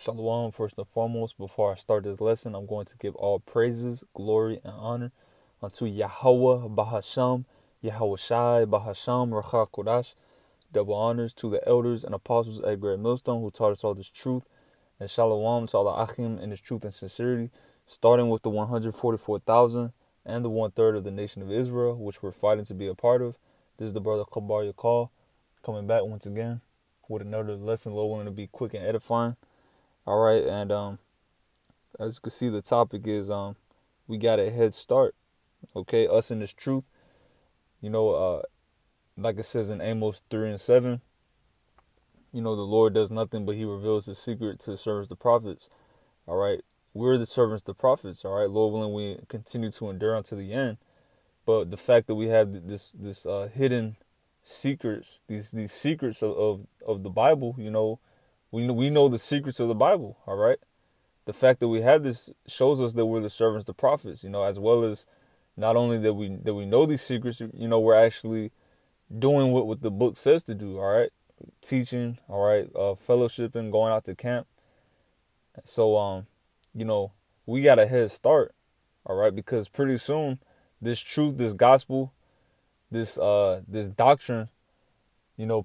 Shalom, first and foremost, before I start this lesson, I'm going to give all praises, glory, and honor unto Yahweh Bahasham, Yahweh Shai Bahasham, Racha Kodash. Double honors to the elders and apostles at Great Millstone who taught us all this truth. And shalom to all the Achim in this truth and sincerity, starting with the 144,000 and the 1/3 of the nation of Israel, which we're fighting to be a part of. This is the brother Kabar Yakal, coming back once again with another lesson, Lord willing, to be quick and edifying. All right, and as you can see, the topic is we got a head start. Okay, us in this truth. Like it says in Amos 3:7, the Lord does nothing but He reveals His secret to His servants, the prophets. All right, we're the servants, the prophets. All right, Lord willing, we continue to endure unto the end. But the fact that we have this hidden secrets, these secrets of the Bible, we know the secrets of the Bible. All right, the fact that we have this shows us that we're the servants, the prophets. As well as not only that we know these secrets, we're actually doing what the book says to do. All right, teaching. All right, fellowshipping, going out to camp. So we got a head start. All right, because pretty soon this truth, this gospel, this doctrine,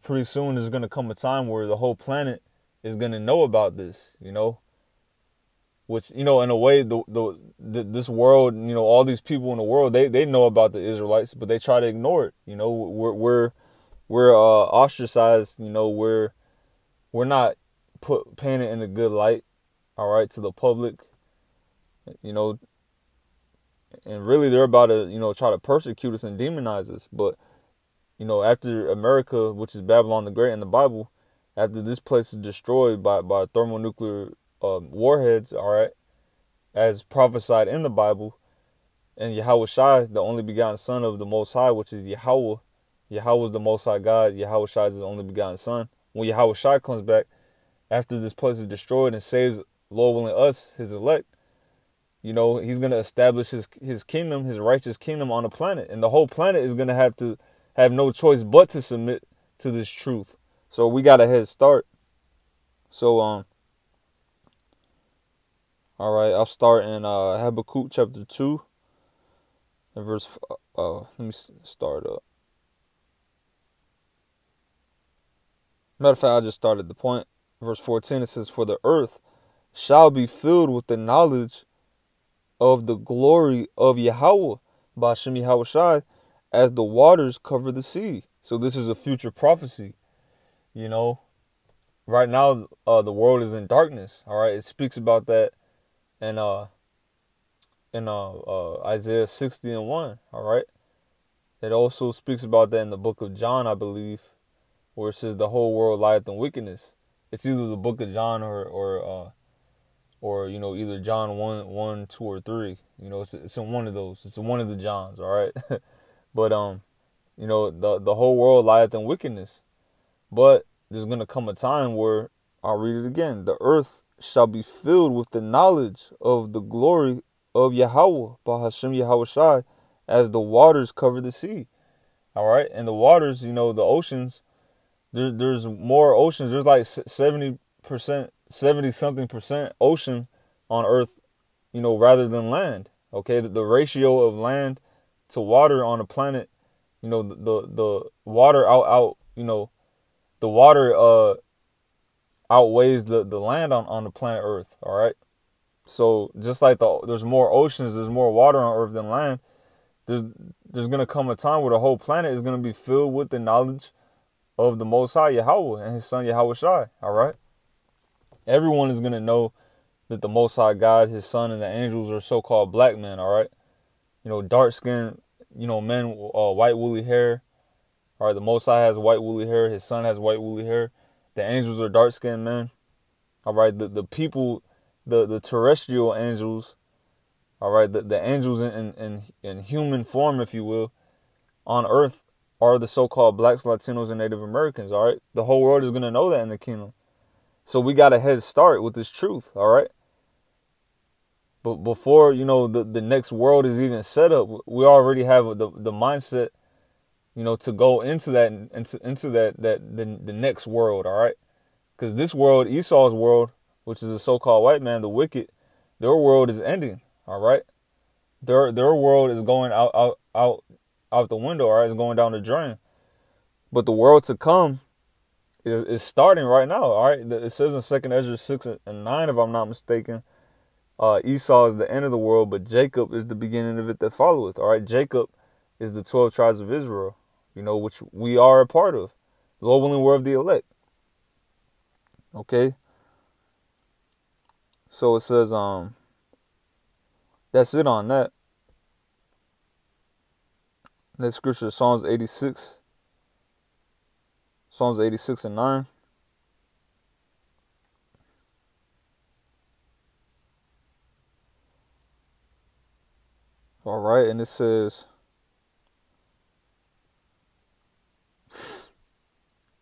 pretty soon there's gonna come a time where the whole planet is gonna know about this. Which in a way, this world, all these people in the world, they know about the Israelites, but they try to ignore it. We're ostracized. We're not painted in a good light. All right, to the public. And really they're about to try to persecute us and demonize us. But after America, which is Babylon the Great in the Bible, after this place is destroyed by thermonuclear warheads, all right, as prophesied in the Bible, and Yahweh Shai, the only begotten Son of the Most High, which is Yahweh is the Most High God, Yahweh Shai is the only begotten Son. When Yahweh Shai comes back, after this place is destroyed and saves, Lord willing, us, His elect, He's going to establish his kingdom, His righteous kingdom on the planet. And the whole planet is going to have no choice but to submit to this truth. So we got a head start. So, all right, I'll start in Habakkuk chapter 2 and verse, let me start up. Matter of fact, I just started the point. Verse 14, it says, "For the earth shall be filled with the knowledge of the glory of Yahweh, Ba'ashem Yahweh Shai, as the waters cover the sea." So this is a future prophecy. Right now, the world is in darkness. All right, it speaks about that in Isaiah 60:1. All right, it also speaks about that in the book of John, I believe, where it says the whole world lieth in wickedness. It's either the book of John or either John 1, 2, or 3. It's in one of those. It's in one of the Johns, all right? But the whole world lieth in wickedness. But there's gonna come a time where, I'll read it again, "The earth shall be filled with the knowledge of the glory of Yahweh, Bahashem Yahweh Shai, as the waters cover the sea." All right, and the waters, the oceans. There's more oceans. There's like 70-something% ocean on Earth, rather than land. Okay, the ratio of land to water on the planet, the water the water outweighs the land on the planet Earth. All right, so just like there's more oceans, there's more water on Earth than land. There's gonna come a time where the whole planet is gonna be filled with the knowledge of the Most High Yahweh and His Son Yahweh Shai. All right. Everyone is going to know that the Most High God, His Son, and the angels are so-called black men, all right? Dark-skinned, men, white woolly hair. All right, the Most High has white woolly hair. His Son has white woolly hair. The angels are dark-skinned men. All right, the people, the terrestrial angels, all right, the angels in human form, if you will, on earth are the so-called blacks, Latinos, and Native Americans, all right? The whole world is going to know that in the kingdom. So we got a head start with this truth, all right? But before, the next world is even set up, we already have the mindset, to go into that, the next world, all right? Because this world, Esau's world, which is the so-called white man, the wicked, their world is ending. All right, their world is going out the window. All right, it's going down the drain. But the world to come is starting right now. All right, it says in 2nd Ezra 6:9, if I'm not mistaken, Esau is the end of the world, but Jacob is the beginning of it that followeth. All right, Jacob is the 12 tribes of Israel, which we are a part of. Lord willing, we're of the elect. Okay. So it says, that's it on that. That scripture, Psalms 86. Psalms 86:9. All right, and it says,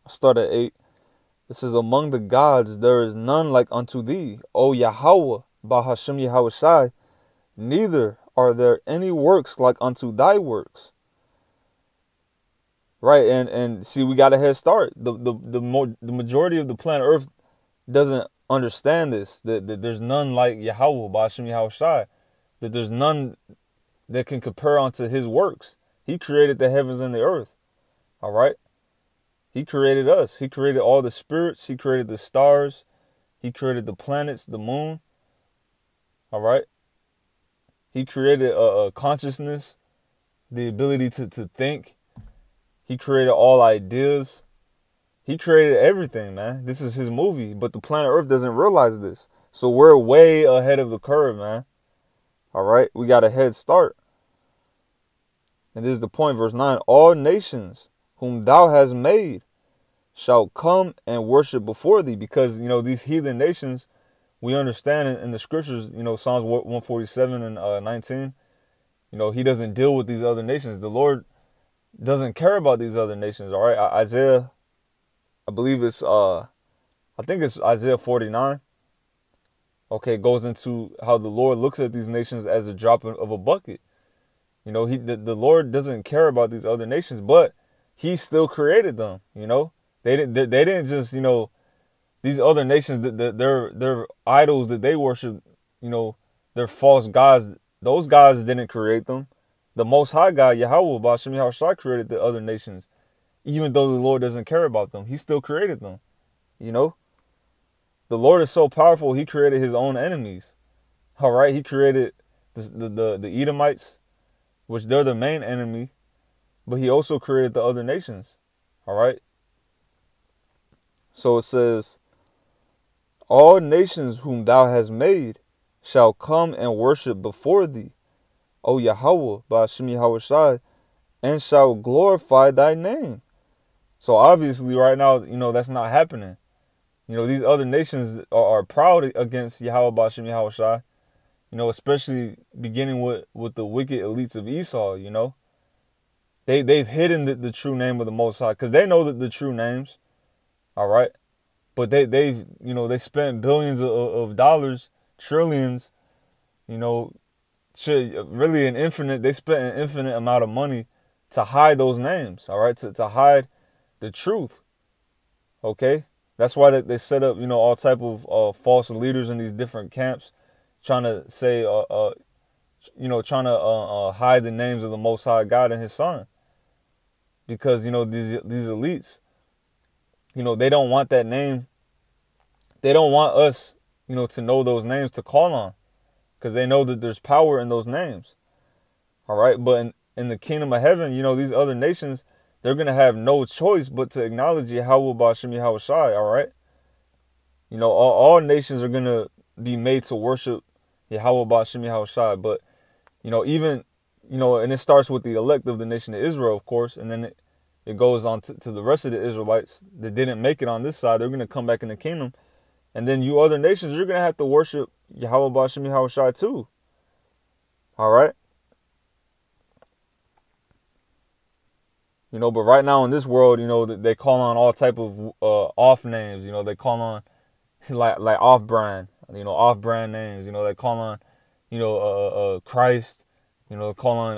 I'll start at 8. It says, among the gods there is none like unto thee, O Yahweh, Bahashem Yahushai, neither are there any works like unto thy works. Right, and see, we got a head start. The majority of the planet Earth doesn't understand this, that there's none like Yahweh, Bahashem Yahushai, that there's none that can compare unto his works. He created the heavens and the earth. All right. He created us. He created all the spirits. He created the stars. He created the planets, the moon. All right. He created a consciousness, the ability to think. He created all ideas. He created everything, man. This is his movie, but the planet Earth doesn't realize this. So we're way ahead of the curve, man. All right. We got a head start. And this is the point, verse 9. All nations whom thou hast made shall come and worship before thee. Because, these heathen nations, we understand in the scriptures, Psalms 147 and 19, he doesn't deal with these other nations. The Lord doesn't care about these other nations. All right. Isaiah, I believe it's, I think it's Isaiah 49. Okay. Goes into how the Lord looks at these nations as a drop of a bucket. The Lord doesn't care about these other nations, but he still created them. They didn't just, these other nations, their idols that they worship, their false gods, those gods didn't create them. The Most High God, Yahweh, Bahashem Yahushai, created the other nations. Even though the Lord doesn't care about them, he still created them. The Lord is so powerful, he created his own enemies. All right, he created the Edomites, which they're the main enemy, but he also created the other nations. All right. So it says, all nations whom thou hast made shall come and worship before thee, O Yahweh, Bahashem Yahushai, and shall glorify thy name. So obviously right now, that's not happening. These other nations are proud against Yahweh, Bahashem Yahushai. Especially beginning with the wicked elites of Esau, They've hidden the true name of the Most High because they know that the true names, all right? But they spent billions of dollars, trillions, really they spent an infinite amount of money to hide those names, all right? To hide the truth, okay? That's why they set up, all type of false leaders in these different camps, trying to say, trying to hide the names of the Most High God and his son. Because, these elites, they don't want that name. They don't want us, to know those names to call on. Because they know that there's power in those names. All right. But in the kingdom of heaven, these other nations, they're going to have no choice but to acknowledge Yahweh Bahashem Yahushai. All right. All nations are going to be made to worship Yahweh Bahashem Yahushai. But, even, and it starts with the elect of the nation of Israel, of course. And then it goes on to the rest of the Israelites that didn't make it on this side. They're going to come back in the kingdom. And then you other nations, you're going to have to worship Yahweh Bahashem Yahushai too. All right. But right now in this world, they call on all type of off names. They call on like off-brand, off-brand names. They call on, Christ. Call on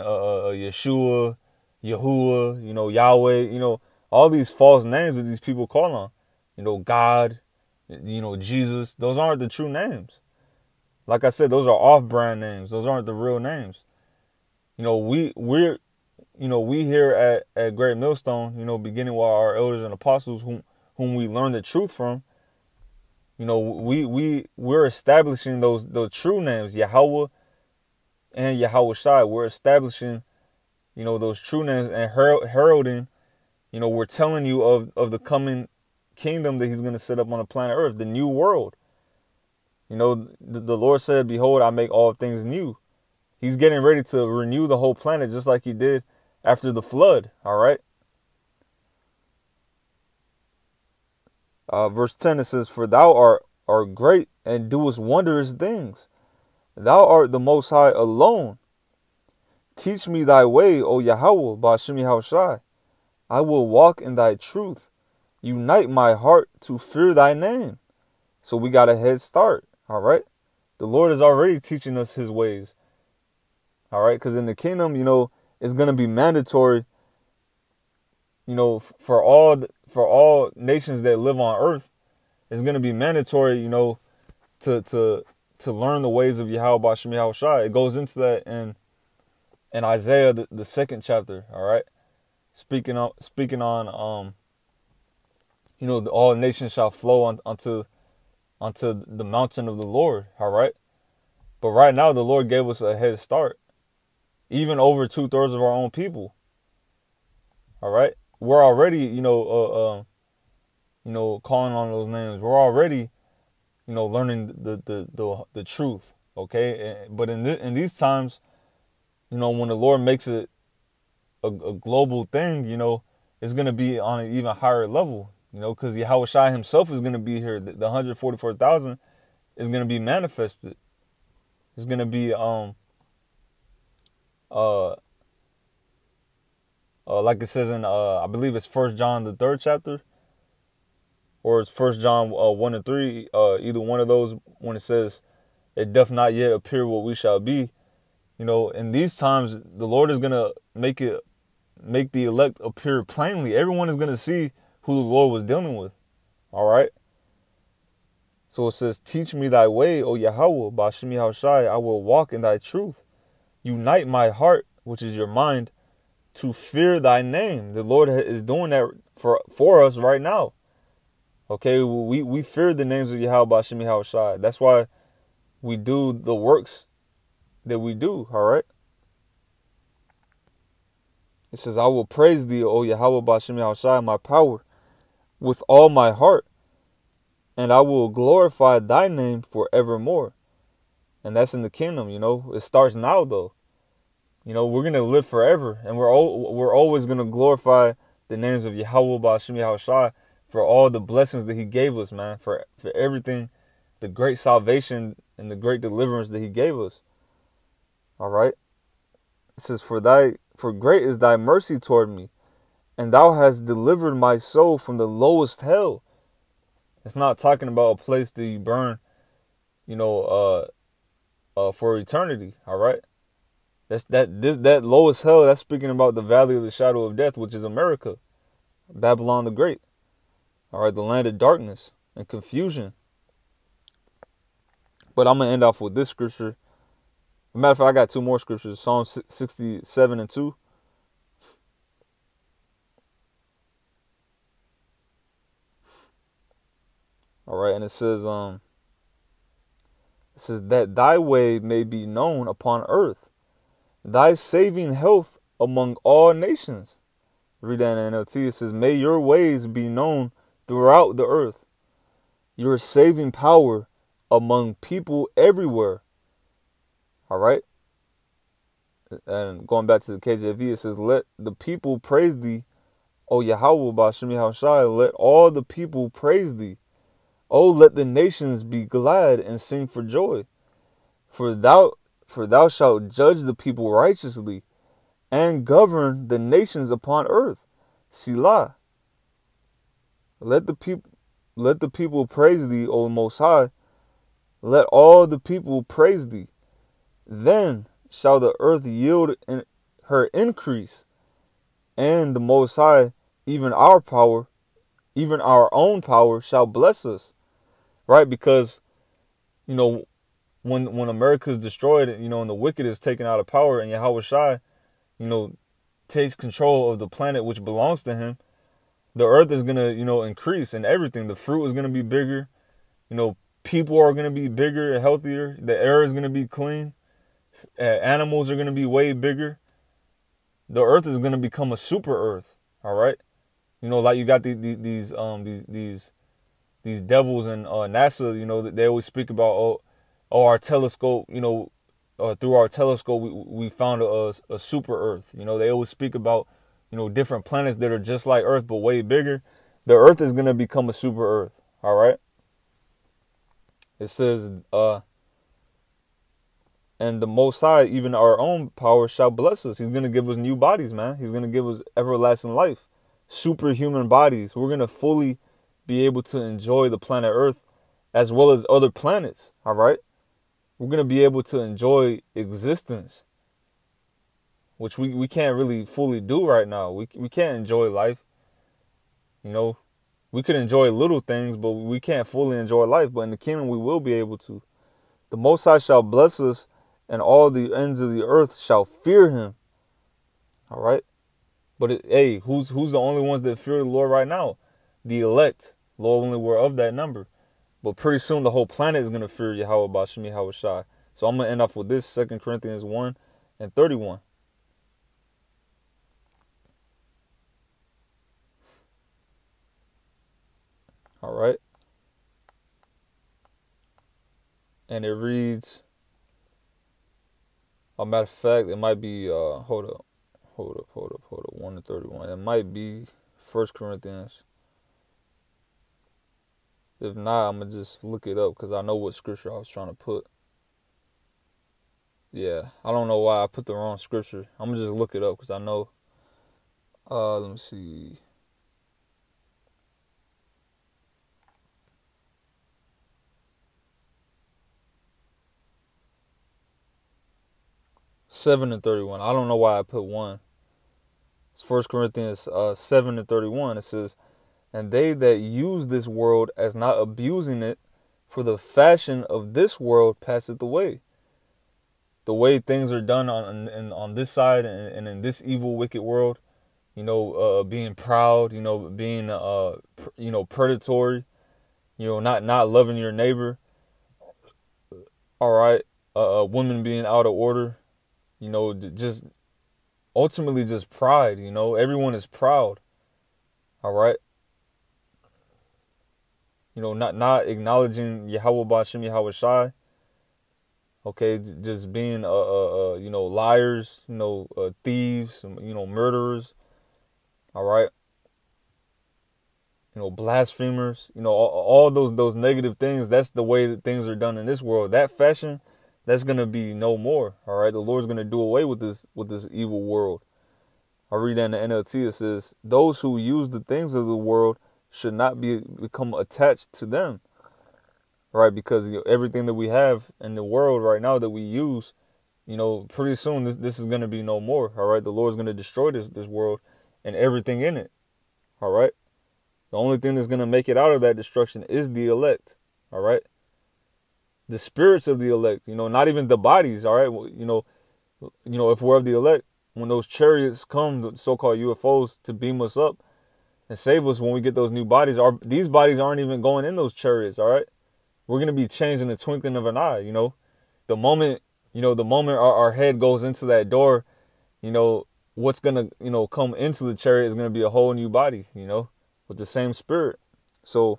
Yeshua, Yahuwah, Yahweh. All these false names that these people call on. God, Jesus. Those aren't the true names. Like I said, those are off-brand names. Those aren't the real names. We here at Great Millstone, beginning with our elders and apostles whom we learn the truth from, we're establishing those true names, Yahweh and Yahweh Shai. We're establishing, those true names and heralding, we're telling you of the coming kingdom that he's going to set up on the planet Earth, the new world. The Lord said, behold, I make all things new. He's getting ready to renew the whole planet just like he did after the flood. All right. Verse 10, it says, for thou art great and doest wondrous things. Thou art the Most High alone. Teach me thy way, O Yahweh, Ba'ashem Yahushai. I will walk in thy truth. Unite my heart to fear thy name. So we got a head start. All right. The Lord is already teaching us his ways. All right. Because in the kingdom, it's going to be mandatory, for all nations that live on earth. It's going to be mandatory, to learn the ways of Yahweh Ba'ashem Yahushai. It goes into that in Isaiah, the second chapter. All right. Speaking on all nations shall flow onto the mountain of the Lord. All right. But right now, the Lord gave us a head start, even over 2/3 of our own people. All right. We're already, calling on those names. We're already, learning the truth. Okay. But in these times, when the Lord makes it a global thing, it's going to be on an even higher level, because Yahweh Shai himself is going to be here. The 144,000 is going to be manifested. It's going to be, like it says in, I believe it's 1 John, the 3rd chapter, or it's 1 John 1 and 3, either one of those, when it says, it doth not yet appear what we shall be. In these times, the Lord is going to make the elect appear plainly. Everyone is going to see who the Lord was dealing with. All right. So it says, teach me thy way, O Yahweh, Ba'ashem Yahushai. I will walk in thy truth. Unite my heart, which is your mind, to fear thy name. The Lord is doing that for us right now. Okay. We fear the names of Yahweh, Ba'ashem Yahushai. That's why we do the works that we do. All right. It says, I will praise thee, O Yahweh Ba'ashem Yahushai, my power, with all my heart, and I will glorify thy name forevermore. And that's in the kingdom, It starts now, though. We're going to live forever, and we're always going to glorify the names of Yahweh Ba'ashem Yahushai for all the blessings that he gave us, man, for everything, the great salvation and the great deliverance that he gave us. All right. It says, for great is thy mercy toward me, and thou hast delivered my soul from the lowest hell. It's not talking about a place that you burn, for eternity. All right. That lowest hell, that's speaking about the valley of the shadow of death, which is America, Babylon the Great. All right. The land of darkness and confusion. But I'm going to end off with this scripture. Matter of fact, I got two more scriptures. Psalm 67 and 2. All right, and it says that thy way may be known upon earth, thy saving health among all nations. Read that in NLT. It says, may your ways be known throughout the earth, your saving power among people everywhere. All right. And going back to the KJV, it says, let the people praise thee, O Yahweh Ba'ashem Yahushai. Let all the people praise thee. Oh, let the nations be glad and sing for joy. For thou shalt judge the people righteously and govern the nations upon earth. Selah. Let the people praise thee, O Most High. Let all the people praise thee. Then shall the earth yield her increase, and the Most High, even our power, even our own power, shall bless us. right? Because, you know, when America is destroyed, you know, and the wicked is taken out of power, and Yahweh Shai, you know, takes control of the planet which belongs to him, the earth is gonna, you know, increase and everything. The fruit is gonna be bigger. You know, people are gonna be bigger and healthier. The air is gonna be clean. Animals are gonna be way bigger. The earth is gonna become a super earth. All right. You know, like you got these devils and NASA. You know, they always speak about our telescope. You know, through our telescope we found a super earth. You know, they always speak about, you know, different planets that are just like Earth but way bigger. The earth is gonna become a super earth. All right. It says, and the Most High, even our own power, shall bless us. He's gonna give us new bodies, man. He's gonna give us everlasting life, superhuman bodies. We're gonna fully be able to enjoy the planet Earth as well as other planets. All right. We're gonna be able to enjoy existence, which we can't really fully do right now. We can't enjoy life. You know, we could enjoy little things, but we can't fully enjoy life. But in the kingdom, we will be able to. The Most High shall bless us, and all the ends of the earth shall fear him. All right. But hey, who's the only ones that fear the Lord right now? The elect. Lord, only we're of that number. But pretty soon the whole planet is going to fear Yahweh Bashem Yahweh Shai. So I'm going to end off with this, 2 Corinthians 1:31. All right. And it reads, a matter of fact, it might be, hold up. 1:31. It might be 1 Corinthians. If not, I'm going to just look it up because I know what scripture I was trying to put. Yeah, I don't know why I put the wrong scripture. I'm going to just look it up because I know. Let me see. Seven and 31. I don't know why I put 1. It's 1 Corinthians 7 and 31. It says, and they that use this world as not abusing it, for the fashion of this world passeth away. The way things are done on this side and in this evil, wicked world, you know, being proud, you know, being, you know, predatory, you know, not loving your neighbor. All right. Women being out of order, you know, just ultimately just pride, you know, everyone is proud. All right. You know, not acknowledging Yahweh Bashem Yahweh Shai. Okay, just being you know, liars, you know, thieves, you know, murderers. All right. You know, blasphemers. You know, all those negative things. That's the way that things are done in this world. That fashion, that's gonna be no more. All right, the Lord's gonna do away with this evil world. I read that in the NLT. It says, those who use the things of the world should not become attached to them, right? Because, you know, everything that we have in the world right now that we use, you know, pretty soon this is going to be no more, all right? The Lord's going to destroy this world and everything in it, all right? The only thing that's going to make it out of that destruction is the elect, all right? The spirits of the elect, you know, not even the bodies, all right? You know, if we're of the elect, when those chariots come, the so-called UFOs, to beam us up and save us when we get those new bodies, these bodies aren't even going in those chariots, all right? We're going to be changed in the twinkling of an eye, you know? The moment our head goes into that door, you know, what's going to, you know, come into the chariot is going to be a whole new body, you know, with the same spirit. So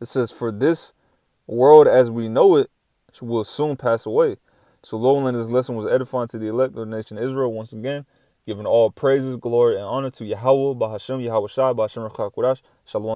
it says, for this world as we know it will soon pass away. So Lord willing, this lesson was edifying to the elect of the nation of Israel. Once again, giving all praises, glory, and honor to Yahweh, Bahashem, Yahweh Shai, Bahashem Rachak Shalom.